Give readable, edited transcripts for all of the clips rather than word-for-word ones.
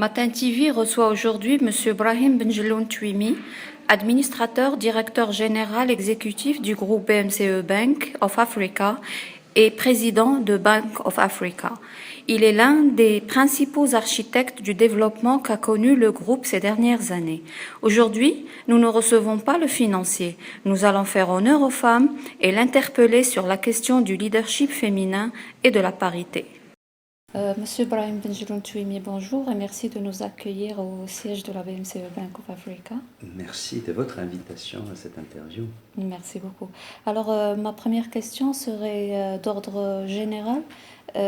Matin TV reçoit aujourd'hui M. Brahim Benjeloun Touimi, administrateur, directeur général exécutif du groupe BMCE Bank of Africa et président de Bank of Africa. Il est l'un des principaux architectes du développement qu'a connu le groupe ces dernières années. Aujourd'hui, nous ne recevons pas le financier. Nous allons faire honneur aux femmes et l'interpeller sur la question du leadership féminin et de la parité. Monsieur Brahim Benjeloun Touimi, bonjour et merci de nous accueillir au siège de la BMCE Bank of Africa. Merci de votre invitation à cette interview. Merci beaucoup. Alors, ma première question serait d'ordre général.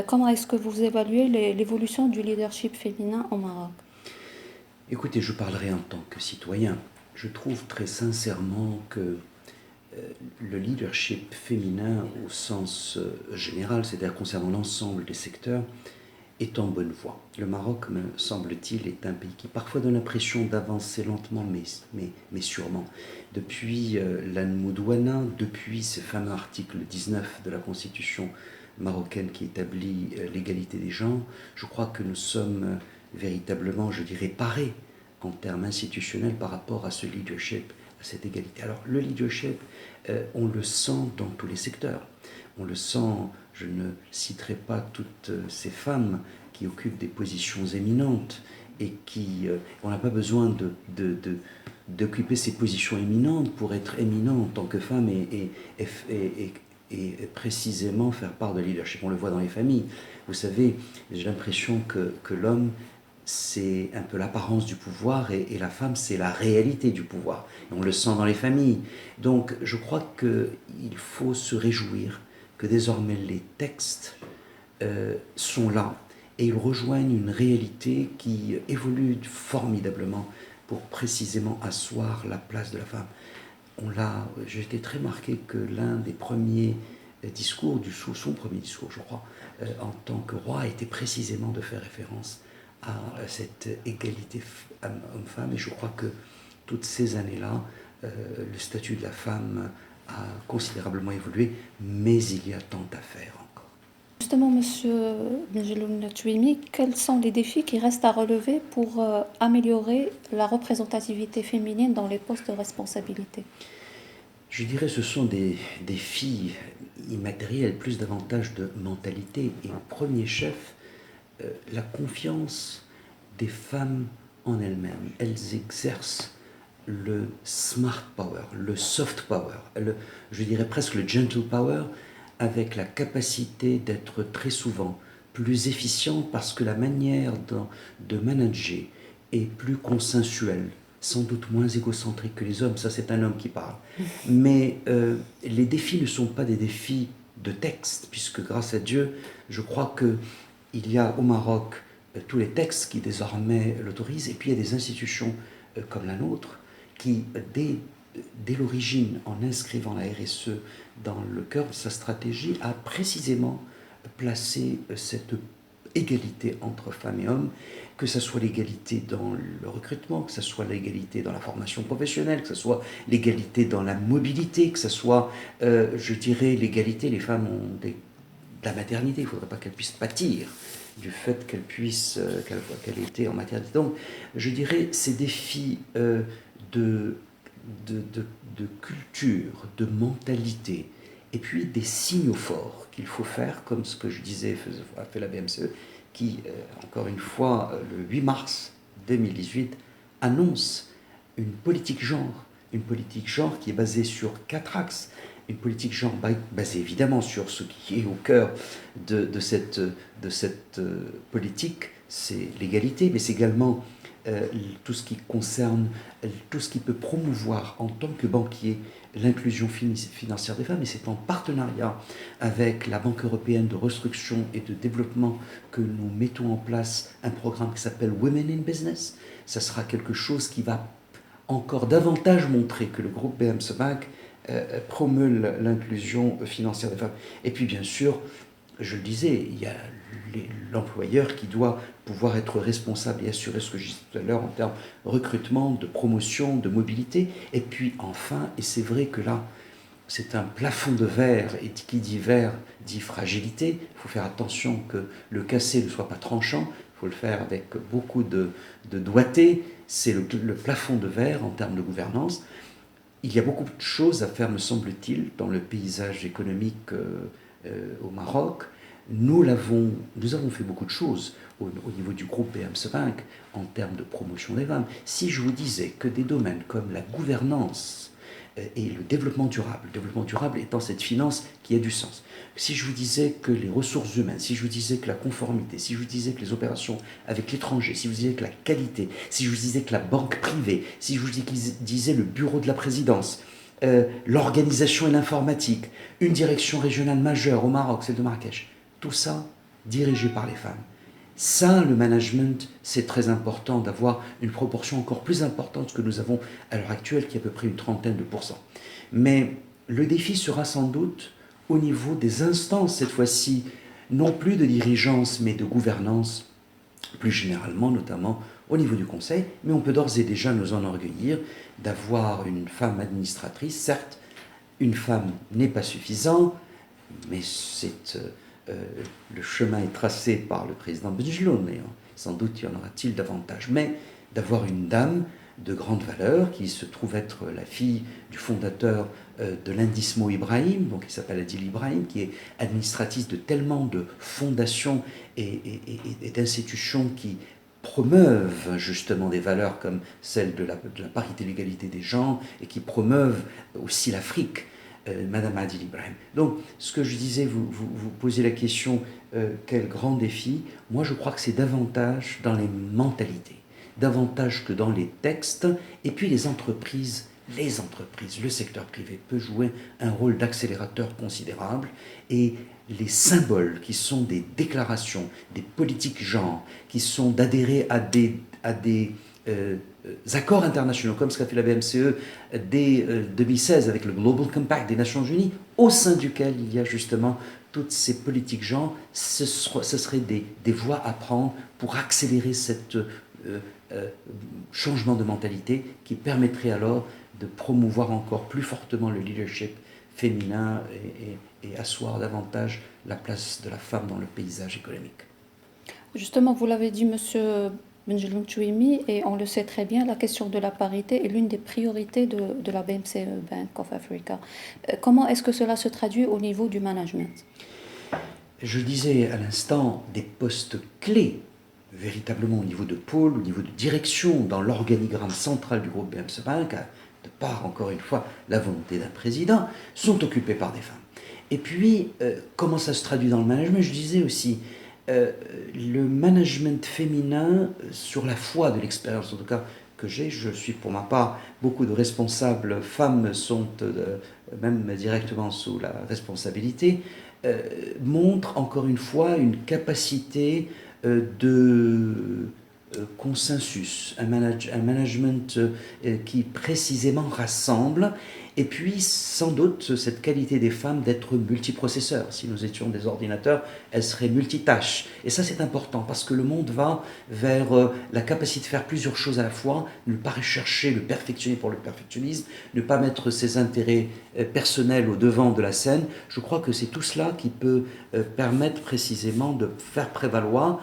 Comment est-ce que vous évaluez l'évolution du leadership féminin au Maroc? Écoutez, je parlerai en tant que citoyen. Je trouve très sincèrement que le leadership féminin au sens général, c'est-à-dire concernant l'ensemble des secteurs, est en bonne voie. Le Maroc, me semble-t-il, est un pays qui parfois donne l'impression d'avancer lentement, mais sûrement. Depuis l'Anmoudouana, depuis ce fameux article 19 de la Constitution marocaine qui établit l'égalité des genres, je crois que nous sommes véritablement, je dirais, parés en termes institutionnels par rapport à ce leadership, à cette égalité. Alors, le leadership, on le sent dans tous les secteurs. On le sent, je ne citerai pas toutes ces femmes qui occupent des positions éminentes et qui... on n'a pas besoin d'occuper ces positions éminentes pour être éminent en tant que femme et précisément faire part de leadership. On le voit dans les familles. Vous savez, j'ai l'impression que l'homme, c'est un peu l'apparence du pouvoir et la femme, c'est la réalité du pouvoir. Et on le sent dans les familles. Donc, je crois qu'il faut se réjouir que désormais les textes sont là et ils rejoignent une réalité qui évolue formidablement pour précisément asseoir la place de la femme. J'ai été très marqué que l'un des premiers discours, son premier discours, je crois, en tant que roi, était précisément de faire référence à cette égalité homme-femme. Et je crois que toutes ces années-là, le statut de la femme a considérablement évolué, mais il y a tant à faire encore. Justement, Monsieur Benjeloun Touimi, quels sont les défis qui restent à relever pour améliorer la représentativité féminine dans les postes de responsabilité? Je dirais que ce sont des défis immatériels, plus davantage de mentalité. Et au premier chef, la confiance des femmes en elles-mêmes. Elles exercent le smart power, le soft power, je dirais presque le gentle power, avec la capacité d'être très souvent plus efficiente parce que la manière de manager est plus consensuelle, sans doute moins égocentrique que les hommes. Ça, c'est un homme qui parle. Mais les défis ne sont pas des défis de texte, puisque grâce à Dieu, je crois qu'il y a au Maroc tous les textes qui désormais l'autorisent, et puis il y a des institutions comme la nôtre qui, dès l'origine, en inscrivant la RSE dans le cœur de sa stratégie, a précisément placé cette égalité entre femmes et hommes, que ce soit l'égalité dans le recrutement, que ce soit l'égalité dans la formation professionnelle, que ce soit l'égalité dans la mobilité, que ce soit, je dirais, l'égalité, les femmes ont de la maternité, il ne faudrait pas qu'elles puissent pâtir du fait qu'elle était en maternité. Donc, je dirais, ces défis de culture, de mentalité, et puis des signaux forts qu'il faut faire, comme ce que je disais a fait la BMCE, qui, encore une fois, le 8 mars 2018, annonce une politique genre qui est basée sur 4 axes. Une politique genre basée évidemment sur ce qui est au cœur de cette politique, c'est l'égalité, mais c'est également tout ce qui concerne, tout ce qui peut promouvoir en tant que banquier l'inclusion financière des femmes, et c'est en partenariat avec la Banque européenne de reconstruction et de développement que nous mettons en place un programme qui s'appelle Women in Business. Ça sera quelque chose qui va encore davantage montrer que le groupe BMCE Bank promeut l'inclusion financière des femmes. Et puis bien sûr, je le disais, il y a l'employeur qui doit pouvoir être responsable et assurer ce que je disais tout à l'heure en termes de recrutement, de promotion, de mobilité. Et puis enfin, et c'est vrai que là, c'est un plafond de verre, et qui dit verre dit fragilité. Il faut faire attention que le cassé ne soit pas tranchant. Il faut le faire avec beaucoup de doigté, c'est le plafond de verre en termes de gouvernance. Il y a beaucoup de choses à faire, me semble-t-il, dans le paysage économique au Maroc. Nous avons fait beaucoup de choses au niveau du groupe BMC Bank en termes de promotion des femmes. Si je vous disais que des domaines comme la gouvernance et le développement durable étant cette finance qui a du sens, si je vous disais que les ressources humaines, si je vous disais que la conformité, si je vous disais que les opérations avec l'étranger, si je vous disais que la qualité, si je vous disais que la banque privée, si je vous disais le bureau de la présidence, l'organisation et l'informatique, une direction régionale majeure au Maroc, celle de Marrakech, tout ça dirigé par les femmes. Ça, le management, c'est très important d'avoir une proportion encore plus importante que nous avons à l'heure actuelle, qui est à peu près une trentaine de pourcents. Mais le défi sera sans doute au niveau des instances, cette fois-ci, non plus de dirigeance, mais de gouvernance, plus généralement, notamment au niveau du conseil. Mais on peut d'ores et déjà nous enorgueillir d'avoir une femme administratrice. Certes, une femme n'est pas suffisant, mais c'est... le chemin est tracé par le président Benjeloun, et sans doute y en aura-t-il davantage. Mais d'avoir une dame de grande valeur, qui se trouve être la fille du fondateur de l'Indismo Ibrahim, donc qui s'appelle Adil Ibrahim, qui est administratrice de tellement de fondations et d'institutions qui promeuvent justement des valeurs comme celle de la parité et l'égalité des genres, et qui promeuvent aussi l'Afrique. Madame Adil Ibrahim. Donc, ce que je disais, vous posez la question, quel grand défi. Moi, je crois que c'est davantage dans les mentalités, davantage que dans les textes. Et puis les entreprises, le secteur privé peut jouer un rôle d'accélérateur considérable. Et les symboles qui sont des déclarations, des politiques genre, qui sont d'adhérer à des accords internationaux, comme ce qu'a fait la BMCE dès 2016 avec le Global Compact des Nations Unies, au sein duquel il y a justement toutes ces politiques genre, ce seraient des voies à prendre pour accélérer cet changement de mentalité qui permettrait alors de promouvoir encore plus fortement le leadership féminin et asseoir davantage la place de la femme dans le paysage économique. Justement, vous l'avez dit, Monsieur Benjeloun Chouimi, et on le sait très bien, la question de la parité est l'une des priorités de la BMCE Bank of Africa. Comment est-ce que cela se traduit au niveau du management? Je disais à l'instant des postes clés, véritablement au niveau de pôle, au niveau de direction, dans l'organigramme central du groupe BMC Bank, de par, encore une fois, la volonté d'un président, sont occupés par des femmes. Et puis, comment ça se traduit dans le management? Je disais aussi, le management féminin, sur la foi de l'expérience en tout cas que j'ai, je suis pour ma part, beaucoup de responsables femmes sont même directement sous la responsabilité, montre encore une fois une capacité de consensus, un management qui précisément rassemble, et puis sans doute cette qualité des femmes d'être multiprocesseurs. Si nous étions des ordinateurs, elles seraient multitâches. Et ça c'est important parce que le monde va vers la capacité de faire plusieurs choses à la fois, ne pas rechercher le perfectionnisme pour le perfectionnisme, ne pas mettre ses intérêts personnels au devant de la scène. Je crois que c'est tout cela qui peut permettre précisément de faire prévaloir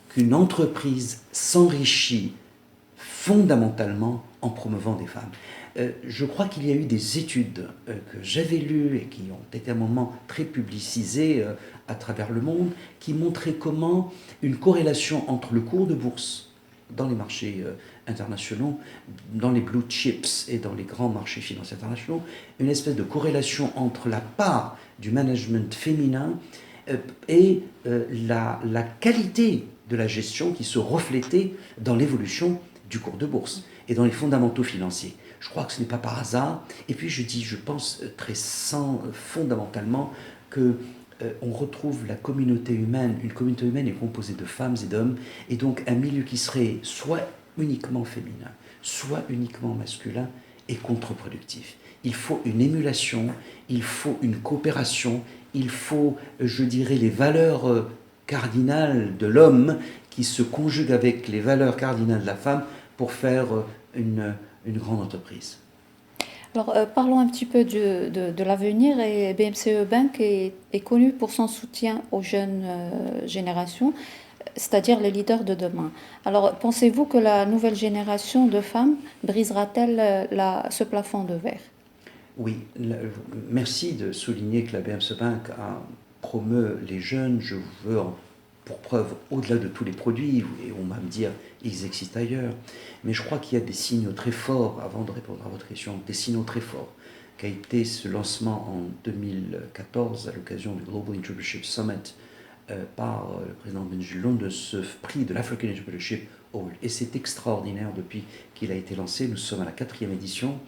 qu'une entreprise s'enrichit fondamentalement en promouvant des femmes. Je crois qu'il y a eu des études que j'avais lues et qui ont été à un moment très publicisées à travers le monde, qui montraient comment une corrélation entre le cours de bourse dans les marchés internationaux, dans les blue chips et dans les grands marchés financiers internationaux, une espèce de corrélation entre la part du management féminin et la qualité de la gestion qui se reflétait dans l'évolution du cours de bourse et dans les fondamentaux financiers. Je crois que ce n'est pas par hasard. Et puis je pense très fondamentalement que on retrouve la communauté humaine. Une communauté humaine est composée de femmes et d'hommes, et donc un milieu qui serait soit uniquement féminin, soit uniquement masculin est contre-productif. Il faut une émulation, il faut une coopération, il faut, je dirais, les valeurs cardinales de l'homme qui se conjuguent avec les valeurs cardinales de la femme pour faire une grande entreprise. Alors, parlons un petit peu de l'avenir. Et BMCE Bank est connu pour son soutien aux jeunes générations, c'est-à-dire les leaders de demain. Alors, pensez-vous que la nouvelle génération de femmes brisera-t-elle ce plafond de verre? Oui, merci de souligner que la BMC Bank promeut les jeunes. Je veux, pour preuve, au-delà de tous les produits, et on va me dire ils existent ailleurs, mais je crois qu'il y a des signaux très forts, avant de répondre à votre question, des signaux très forts, qu'a été ce lancement en 2014 à l'occasion du Global Entrepreneurship Summit par le président Benjelloun de ce prix de l'African Entrepreneurship Award. Et c'est extraordinaire depuis qu'il a été lancé, nous sommes à la 4e édition,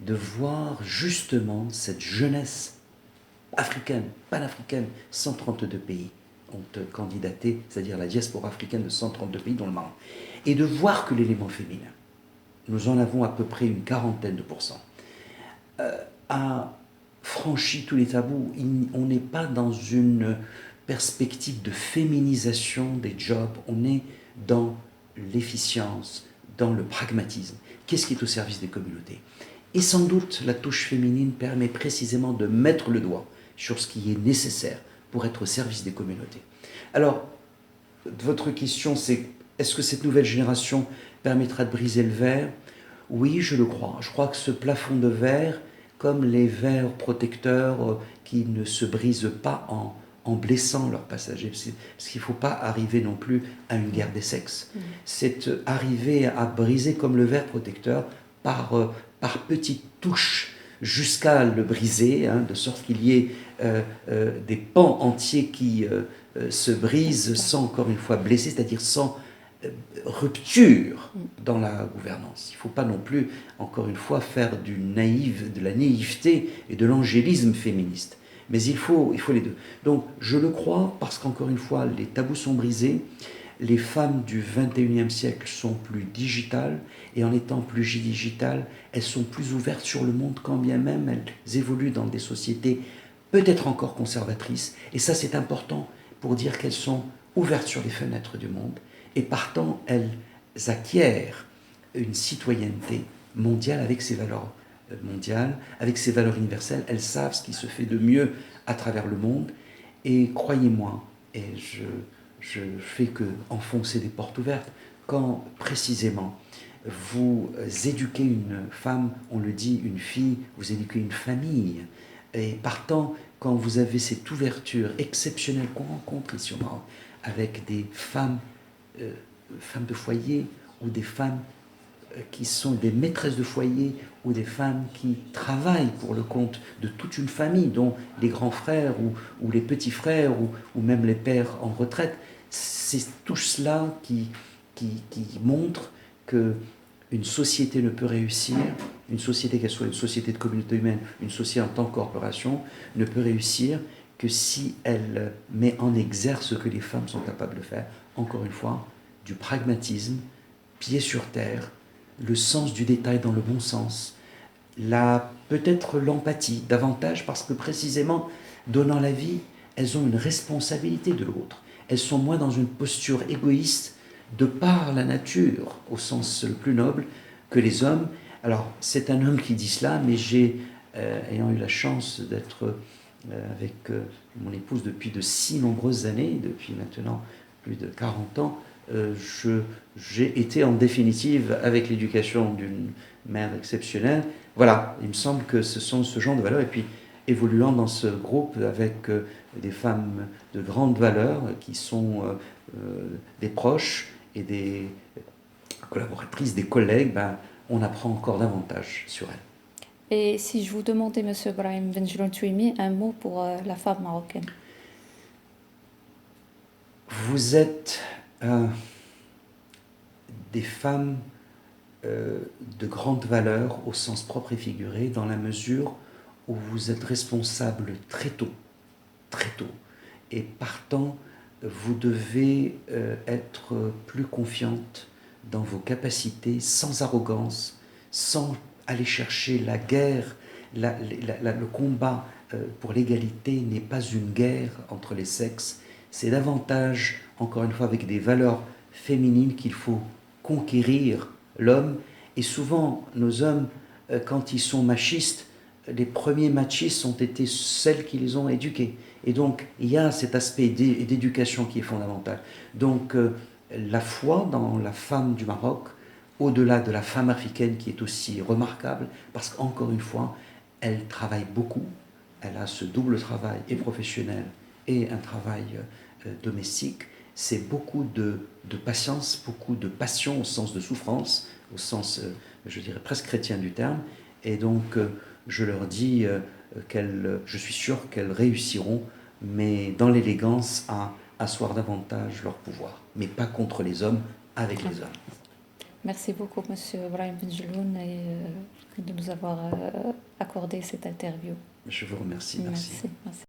de voir justement cette jeunesse africaine, panafricaine, 132 pays ont candidaté, c'est-à-dire la diaspora africaine de 132 pays dans le monde, et de voir que l'élément féminin, nous en avons à peu près une quarantaine de pourcents, a franchi tous les tabous. On n'est pas dans une perspective de féminisation des jobs, on est dans l'efficience, dans le pragmatisme. Qu'est-ce qui est au service des communautés? Et sans doute, la touche féminine permet précisément de mettre le doigt sur ce qui est nécessaire pour être au service des communautés. Alors, votre question, c'est est-ce que cette nouvelle génération permettra de briser le verre? Oui, je le crois. Je crois que ce plafond de verre, comme les verres protecteurs qui ne se brisent pas en blessant leurs passagers, parce qu'il ne faut pas arriver non plus à une guerre des sexes. C'est arriver à briser comme le verre protecteur par petites touches jusqu'à le briser, de sorte qu'il y ait des pans entiers qui se brisent sans, encore une fois, blesser, c'est-à-dire sans rupture dans la gouvernance. Il ne faut pas non plus, encore une fois, faire de la naïveté et de l'angélisme féministe. Mais il faut les deux. Donc, je le crois parce qu'encore une fois, les tabous sont brisés. Les femmes du 21e siècle sont plus digitales, et en étant plus digitales, elles sont plus ouvertes sur le monde, quand bien même elles évoluent dans des sociétés peut-être encore conservatrices. Et ça, c'est important pour dire qu'elles sont ouvertes sur les fenêtres du monde, et partant, elles acquièrent une citoyenneté mondiale avec ses valeurs mondiales, avec ses valeurs universelles. Elles savent ce qui se fait de mieux à travers le monde, et croyez-moi, et je fais que enfoncer des portes ouvertes, quand précisément vous éduquez une femme, on le dit, une fille, vous éduquez une famille, et partant, quand vous avez cette ouverture exceptionnelle qu'on rencontre ici au Maroc, avec des femmes de foyer, ou des femmes qui sont des maîtresses de foyer, ou des femmes qui travaillent pour le compte de toute une famille, dont les grands frères ou les petits frères ou même les pères en retraite. C'est tout cela qui montre qu'une société ne peut réussir, une société, qu'elle soit une société de communauté humaine, une société en tant que corporation, ne peut réussir que si elle met en exergue ce que les femmes sont capables de faire. Encore une fois, du pragmatisme, pied sur terre, le sens du détail dans le bon sens, peut-être l'empathie davantage, parce que précisément, donnant la vie, elles ont une responsabilité de l'autre. Elles sont moins dans une posture égoïste de par la nature, au sens le plus noble, que les hommes. Alors, c'est un homme qui dit cela, mais ayant eu la chance d'être avec mon épouse depuis de si nombreuses années, depuis maintenant plus de 40 ans, j'ai été en définitive avec l'éducation d'une mère exceptionnelle. Voilà, il me semble que ce sont ce genre de valeurs. Et puis, évoluant dans ce groupe avec des femmes de grande valeur qui sont des proches et des collaboratrices, des collègues, on apprend encore davantage sur elles. Et si je vous demandais, Monsieur Brahim Benjelloun Touimi, un mot pour la femme marocaine? Vous êtes des femmes de grande valeur au sens propre et figuré, dans la mesure où vous êtes responsable très tôt, et partant, vous devez être plus confiante dans vos capacités, sans arrogance, sans aller chercher la guerre. Le combat pour l'égalité n'est pas une guerre entre les sexes, c'est davantage, encore une fois, avec des valeurs féminines qu'il faut conquérir l'homme. Et souvent, nos hommes quand ils sont machistes, les premiers machistes ont été celles qui les ont éduqués. Et donc, il y a cet aspect d'éducation qui est fondamental. Donc, la foi dans la femme du Maroc, au-delà de la femme africaine qui est aussi remarquable, parce qu'encore une fois, elle travaille beaucoup, elle a ce double travail et professionnel et un travail domestique. C'est beaucoup de patience, beaucoup de passion au sens de souffrance, au sens, je dirais, presque chrétien du terme. Et donc, je leur dis je suis sûr qu'elles réussiront, mais dans l'élégance, à asseoir davantage leur pouvoir, mais pas contre les hommes, avec les hommes. Merci beaucoup, Monsieur Brahim Benjeloun, de nous avoir accordé cette interview. Je vous remercie. Merci. Merci.